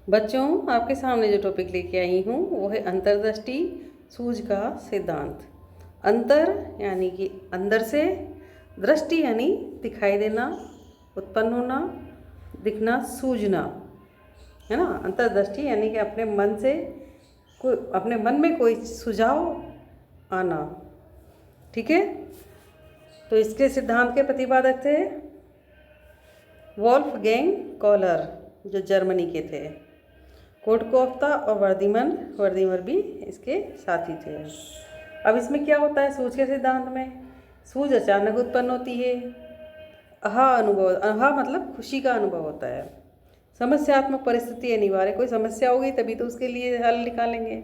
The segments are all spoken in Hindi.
बच्चों, आपके सामने जो टॉपिक लेके आई हूँ वो है अंतर्दृष्टि सूझ का सिद्धांत। अंतर यानी कि अंदर से, दृष्टि यानी दिखाई देना, उत्पन्न होना, दिखना, सूझना, है ना। अंतर्दृष्टि यानी कि अपने मन से कोई, अपने मन में कोई सुझाव आना। ठीक है, तो इसके सिद्धांत के प्रतिपादक थे वोल्फगैंग कॉलर, जो जर्मनी के थे। कोटकोफ्ता और वर्दीमर भी इसके साथी थे। अब इसमें क्या होता है सूझ के सिद्धांत में? सूझ अचानक उत्पन्न होती है। अहा मतलब खुशी का अनुभव होता है। समस्यात्मक परिस्थिति अनिवार्य, कोई समस्या होगी तभी तो उसके लिए हल निकालेंगे।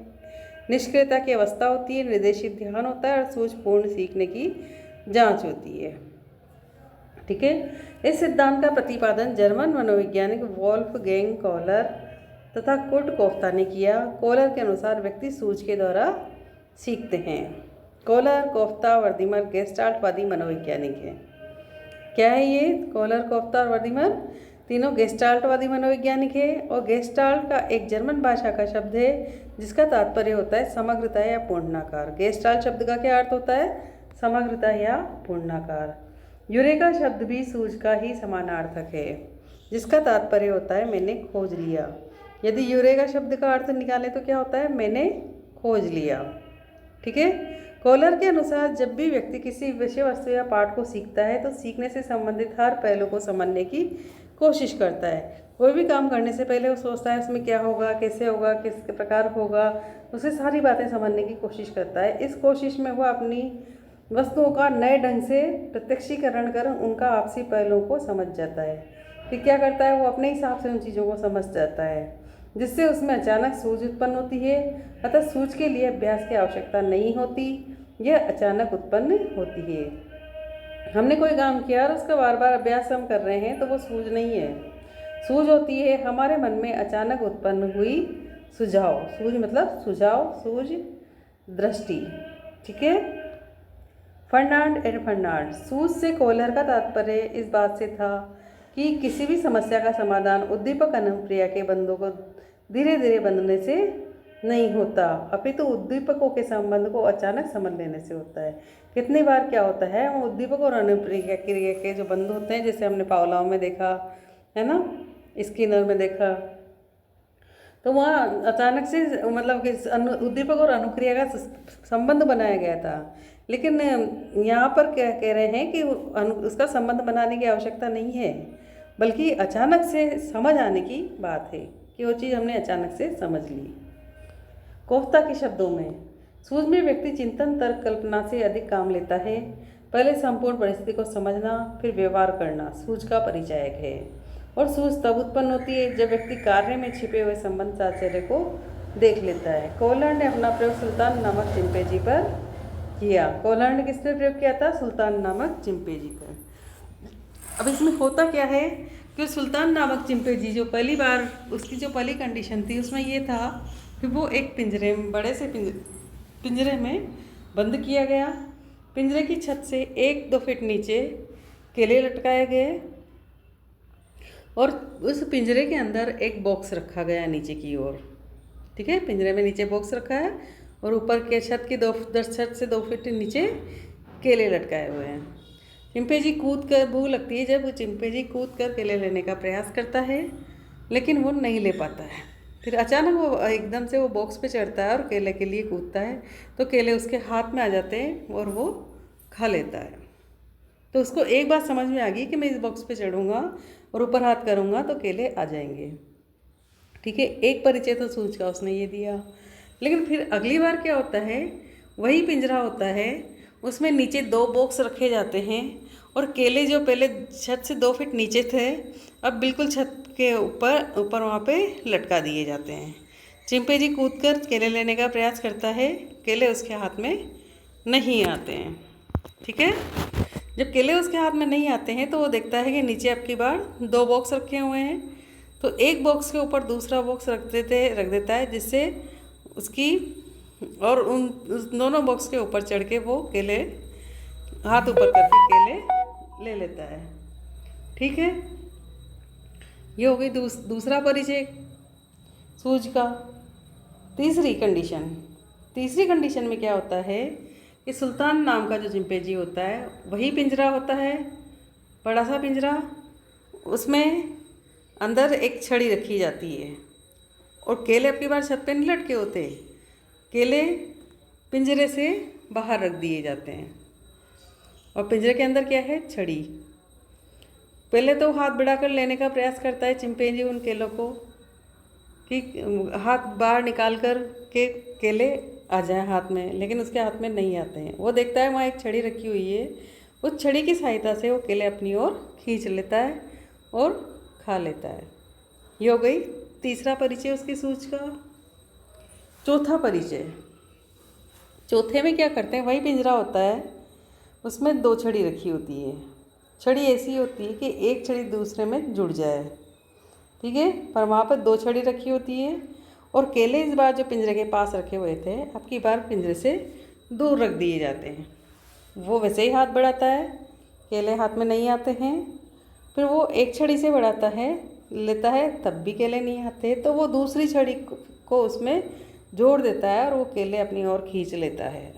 निष्क्रियता की अवस्था होती है, निर्देशित ध्यान होता है और सूझपूर्ण सीखने की जांच होती है। ठीक है, इस सिद्धांत का प्रतिपादन जर्मन मनोवैज्ञानिक वोल्फगैंग कॉलर तथा कोटकोफ्ता ने किया। कॉलर के अनुसार व्यक्ति सूझ के द्वारा सीखते हैं। कॉलर, कोफ्ता, वर्दीमर गेस्टाल्टवादी मनोवैज्ञानिक हैं। क्या है ये? कॉलर, कोफ्ता और वर्दीमर तीनों गेस्टाल्टवादी मनोवैज्ञानिक है। और गेस्टाल्ट का एक जर्मन भाषा का शब्द है जिसका तात्पर्य होता है समग्रता या पूर्णाकार। गेस्टाल्ट शब्द का क्या अर्थ होता है? समग्रता या पूर्णाकार। यूरेका शब्द भी सूझ का ही समानार्थक है जिसका तात्पर्य होता है मैंने खोज लिया। यदि यूरेका शब्द का अर्थ निकालें तो क्या होता है? मैंने खोज लिया। ठीक है, कॉलर के अनुसार जब भी व्यक्ति किसी विषय वस्तु या पाठ को सीखता है तो सीखने से संबंधित हर पहलू को समझने की कोशिश करता है। कोई भी काम करने से पहले वो सोचता है उसमें क्या होगा, कैसे होगा, किस प्रकार होगा, उसे सारी बातें समझने की कोशिश करता है। इस कोशिश में वह अपनी वस्तुओं का नए ढंग से प्रत्यक्षीकरण कर उनका आपसी पहलुओं को समझ जाता है। फिर क्या करता है? वो अपने हिसाब से उन चीज़ों को समझ जाता है जिससे उसमें अचानक सूझ उत्पन्न होती है। अतः सूझ के लिए अभ्यास की आवश्यकता नहीं होती, यह अचानक उत्पन्न होती है। हमने कोई काम किया और उसका बार बार अभ्यास हम कर रहे हैं तो वो सूझ नहीं है। सूझ होती है हमारे मन में अचानक उत्पन्न हुई सुझाव। सूझ मतलब सुझाव, सूझ, दृष्टि। ठीक है। फर्नांड सूझ से कॉलर का तात्पर्य इस बात से था कि किसी भी समस्या का समाधान उद्दीपक अनुक्रिया के बंधों को धीरे धीरे बंधने से नहीं होता, अपितु उद्दीपकों के संबंध को अचानक समझ लेने से होता है। कितनी बार क्या होता है, वो उद्दीपक और अनुक्रिया के जो बंध होते हैं, जैसे हमने पावलोव में देखा है ना, स्किनर में देखा, तो वहाँ अचानक से मतलब कि उद्दीपक और अनुक्रिया का संबंध बनाया गया था। लेकिन यहाँ पर क्या कह रहे हैं कि उसका संबंध बनाने की आवश्यकता नहीं है, बल्कि अचानक से समझ आने की बात है कि वो चीज़ हमने अचानक से समझ ली। कोफ्ता के शब्दों में, सूझ में व्यक्ति चिंतन, तर्क, कल्पना से अधिक काम लेता है। पहले संपूर्ण परिस्थिति को समझना, फिर व्यवहार करना सूझ का परिचायक है। और सूझ तब उत्पन्न होती है जब व्यक्ति कार्य में छिपे हुए संबंध साहचर्य को देख लेता है। कॉलर ने अपना प्रयोग सुल्तान नामक चिंपैंजी पर किया। कॉलर ने किस पर प्रयोग किया था? सुल्तान नामक चिंपैंजी पर। अब इसमें होता क्या है कि सुल्तान नामक चिंपैंजी जो पहली बार, उसकी जो पहली कंडीशन थी उसमें ये था कि वो एक पिंजरे में, बड़े से पिंजरे में बंद किया गया। पिंजरे की छत से 1-2 फीट नीचे केले लटकाए गए और उस पिंजरे के अंदर एक बॉक्स रखा गया नीचे की ओर। ठीक है, पिंजरे में नीचे बॉक्स रखा है और ऊपर के छत से 2 फीट नीचे केले लटकाए हुए हैं। चिंपैंजी कूद कर, भूख लगती है जब चिंपैंजी कूद कर केले लेने का प्रयास करता है लेकिन वो नहीं ले पाता है। फिर अचानक वो एकदम से वो बॉक्स पे चढ़ता है और केले के लिए कूदता है, तो केले उसके हाथ में आ जाते हैं और वो खा लेता है। तो उसको एक बात समझ में आ गई कि मैं इस बॉक्स पे चढ़ूँगा और ऊपर हाथ करूँगा तो केले आ जाएंगे। ठीक है, एक परिचय तो सूझ का उसने ये दिया। लेकिन फिर अगली बार क्या होता है, वही पिंजरा होता है, उसमें नीचे 2 बॉक्स रखे जाते हैं और केले जो पहले छत से 2 फीट नीचे थे अब बिल्कुल छत के ऊपर वहाँ पे लटका दिए जाते हैं। चिंपैंजी कूदकर केले लेने का प्रयास करता है, केले उसके हाथ में नहीं आते हैं। ठीक है, जब केले उसके हाथ में नहीं आते हैं तो वो देखता है कि नीचे अब की बार 2 बॉक्स रखे हुए हैं, तो एक बॉक्स के ऊपर दूसरा बॉक्स रख देता है, जिससे उसकी और उस दोनों बॉक्स के ऊपर चढ़ के वो केले हाथ ऊपर करके केले ले लेता है। ठीक है, ये हो गई दूसरा परिचय। सूज का। तीसरी कंडीशन में क्या होता है कि सुल्तान नाम का जो चिंपैंजी होता है वही पिंजरा होता है, बड़ा सा पिंजरा, उसमें अंदर एक छड़ी रखी जाती है और केले अब की बार छत पे नहीं लटके होते, केले पिंजरे से बाहर रख दिए जाते हैं और पिंजरे के अंदर क्या है, छड़ी। पहले तो हाथ बढ़ाकर लेने का प्रयास करता है चिंपैंजी उन केलों को कि हाथ बाहर निकाल कर के केले आ जाए हाथ में, लेकिन उसके हाथ में नहीं आते हैं। वो देखता है वहाँ एक छड़ी रखी हुई है, उस छड़ी की सहायता से वो केले अपनी ओर खींच लेता है और खा लेता है। ये हो गई तीसरा परिचय उसकी सूझ का। चौथा परिचय, चौथे में क्या करते हैं, वही पिंजरा होता है, उसमें 2 छड़ी रखी होती है। छड़ी ऐसी होती है कि एक छड़ी दूसरे में जुड़ जाए, ठीक है, पर वहाँ पर 2 छड़ी रखी होती है और केले इस बार जो पिंजरे के पास रखे हुए थे अब की बार पिंजरे से दूर रख दिए जाते हैं। वो वैसे ही हाथ बढ़ाता है, केले हाथ में नहीं आते हैं, फिर वो एक छड़ी से बढ़ाता है, लेता है, तब भी केले नहीं आते, तो वो दूसरी छड़ी को उसमें जोड़ देता है और वो केले अपनी ओर खींच लेता है,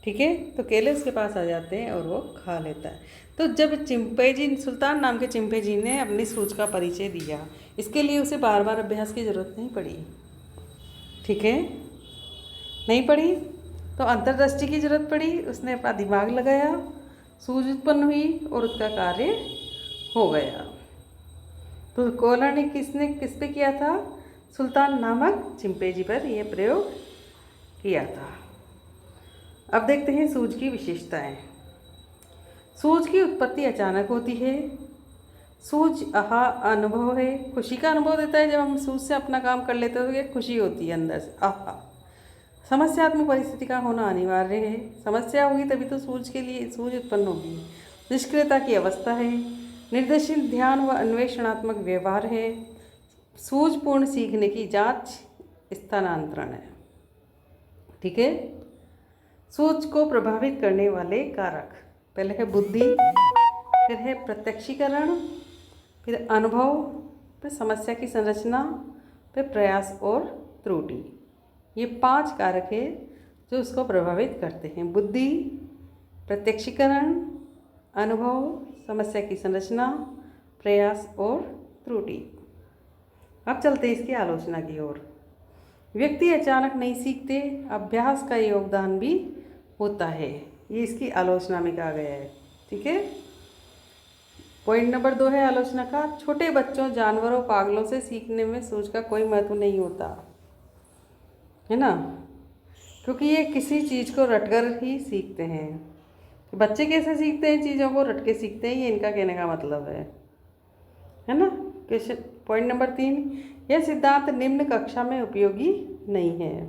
ठीक है। तो केले उसके पास आ जाते हैं और वो खा लेता है। तो जब चिंपैंजी, सुल्तान नाम के चिंपैंजी ने अपनी सूझ का परिचय दिया, इसके लिए उसे बार बार अभ्यास की ज़रूरत नहीं पड़ी, ठीक है, नहीं पड़ी। तो अंतर्दृष्टि की ज़रूरत पड़ी, उसने अपना दिमाग लगाया, सूझ उत्पन्न हुई और उसका कार्य हो गया। तो कोहलर ने किस पे किया था, सुल्तान नामक चिंपैंजी पर यह प्रयोग किया था। अब देखते हैं सूझ की विशेषताएं। सूझ की उत्पत्ति अचानक होती है। सूझ आहा अनुभव है, खुशी का अनुभव देता है। जब हम सूझ से अपना काम कर लेते हैं तो एक खुशी होती है अंदर से, आहा। समस्यात्मक परिस्थिति का होना अनिवार्य है, समस्या होगी तभी तो सूझ के लिए सूझ उत्पन्न होगी। निष्क्रियता की अवस्था है, निर्देशित ध्यान व अन्वेषणात्मक व्यवहार है। सूझपूर्ण सीखने की जांच, स्थानांतरण है, ठीक है। सूझ को प्रभावित करने वाले कारक, पहले है बुद्धि, फिर है प्रत्यक्षीकरण, फिर अनुभव, फिर समस्या की संरचना, फिर प्रयास और त्रुटि। ये 5 कारक है जो उसको प्रभावित करते हैं, बुद्धि, प्रत्यक्षीकरण, अनुभव, समस्या की संरचना, प्रयास और त्रुटि। अब चलते इसकी आलोचना की ओर। व्यक्ति अचानक नहीं सीखते, अभ्यास का योगदान भी होता है, ये इसकी आलोचना में कहा गया है, ठीक है। पॉइंट नंबर 2 है आलोचना का, छोटे बच्चों, जानवरों, पागलों से सीखने में सूझ का कोई महत्व नहीं होता, है ना, क्योंकि ये किसी चीज़ को रटकर ही सीखते हैं। बच्चे कैसे सीखते हैं, चीज़ों को रट के सीखते हैं, ये इनका कहने का मतलब है ना। क्वेश्चन पॉइंट नंबर 3, यह सिद्धांत निम्न कक्षा में उपयोगी नहीं है।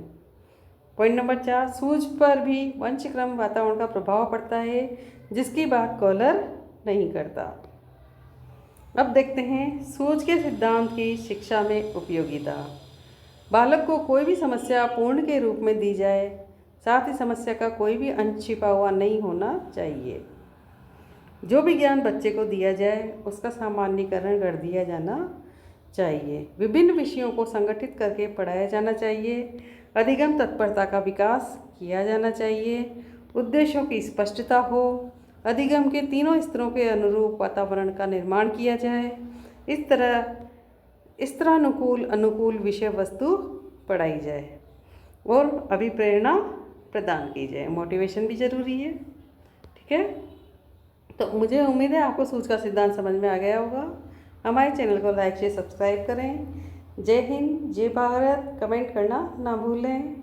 पॉइंट नंबर 4, सूझ पर भी वंशक्रम वातावरण का प्रभाव पड़ता है, जिसकी बात कोहलर नहीं करता। अब देखते हैं सूझ के सिद्धांत की शिक्षा में उपयोगिता। बालक को कोई भी समस्या पूर्ण के रूप में दी जाए, साथ ही समस्या का कोई भी अंश छिपा हुआ नहीं होना चाहिए। जो भी ज्ञान बच्चे को दिया जाए उसका सामान्यीकरण कर दिया जाना चाहिए। विभिन्न विषयों को संगठित करके पढ़ाया जाना चाहिए। अधिगम तत्परता का विकास किया जाना चाहिए। उद्देश्यों की स्पष्टता हो। अधिगम के तीनों स्तरों के अनुरूप वातावरण का निर्माण किया जाए। इस तरह अनुकूल विषय वस्तु पढ़ाई जाए और अभिप्रेरणा प्रदान की जाए। मोटिवेशन भी ज़रूरी है, ठीक है। तो मुझे उम्मीद है आपको सूझ का सिद्धांत समझ में आ गया होगा। हमारे चैनल को लाइक शेयर सब्सक्राइब करें। जय हिंद, जय भारत, कमेंट करना ना भूलें।